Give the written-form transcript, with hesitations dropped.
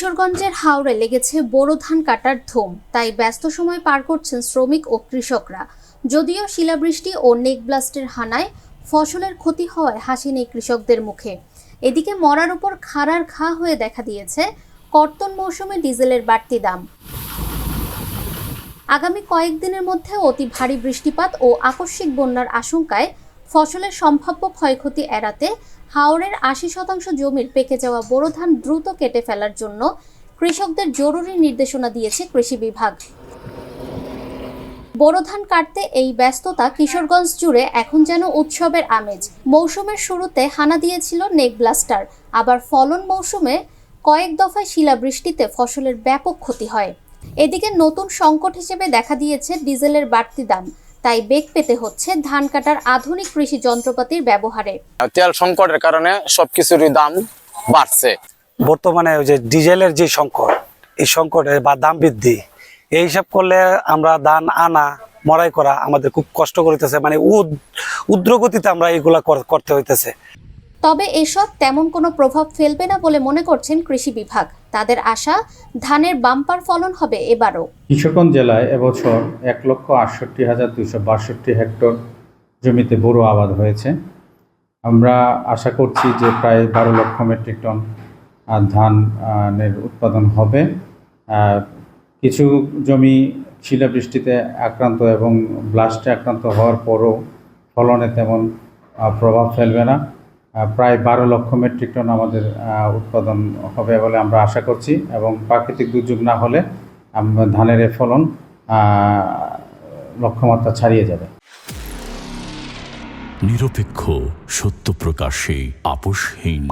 কিশোরগঞ্জের হাওরে লেগেছে বোরো ধান কাটার ধুম, তাই ব্যস্ত সময় পার করছেন শ্রমিক ও কৃষকরা। যদিও শিলাবৃষ্টি ও নেক ব্লাস্টের হানায় ফসলের ক্ষতি হওয়ায় হাসি নেই কৃষকদের মুখে। এদিকে মরার উপর খাড়ার ঘা হয়ে দেখা দিয়েছে কর্তন মৌসুমে ডিজেলের বাড়তি দাম। আগামী কয়েকদিনের মধ্যে অতি ভারী বৃষ্টিপাত ও আকস্মিক বন্যার আশঙ্কায় ফসলের সম্ভাব্য ক্ষয়ক্ষতি এড়াতে হাওরের ৮০% জমির পেকে যাওয়া বোরো ধান দ্রুত কেটে ফেলার জন্য কৃষকদের জরুরি নির্দেশনা দিয়েছে কৃষি বিভাগ। বোরো ধান কাটতে এই ব্যস্ততা কিশোরগঞ্জ জুড়ে এখন যেন উৎসবের আমেজ। মৌসুমের শুরুতে হানা দিয়েছিল নেক ব্লাস্টার, আবার ফলন মৌসুমে কয়েক দফায় শিলাবৃষ্টিতে ফসলের ব্যাপক ক্ষতি হয়। এদিকে নতুন সংকট হিসেবে দেখা দিয়েছে ডিজেলের বাড়তি দাম, তাই বেগ পেতে হচ্ছে ধান কাটার আধুনিক কৃষি যন্ত্রপাতির ব্যবহারে। তেল সংকটের কারণে সবকিছুরই দাম বাড়ছে। বর্তমানে যে ডিজেলের যে সংকট, এই সংকটে বা দাম বৃদ্ধি, এই হিসাব করলে আমরা ধান আনা মড়াই করা আমাদের খুব কষ্ট করিতেছে, মানে উদ্রগতিতে আমরা এগুলা করতে হইতেছে। তবে এসব তেমন কোনো প্রভাব ফেলবে না বলে মনে করছেন কৃষি বিভাগ। তাদের আশা, ধানের বাম্পার ফলন হবে এবারও। কিশোরগঞ্জ জেলায় এবছর ১,৬৮,২৬২ হেক্টর জমিতে বোরো আবাদ হয়েছে। আমরা আশা করছি যে প্রায় ১২ লক্ষ মেট্রিক টন ধানের উৎপাদন হবে। কিছু জমি শিলাবৃষ্টিতে আক্রান্ত এবং ব্লাস্টে আক্রান্ত হওয়ার পরও ফলনে তেমন প্রভাব ফেলবে না। প্রায় ১২ লক্ষ মেট্রিক টন আমাদের উৎপাদন হবে বলে আমরা আশা করছি, এবং প্রাকৃতিক দুর্যোগ না হলে ধানের ফলন লক্ষ্যমাত্রা ছাড়িয়ে যাবে। নিরপেক্ষ, সত্য প্রকাশে আপোষহীন।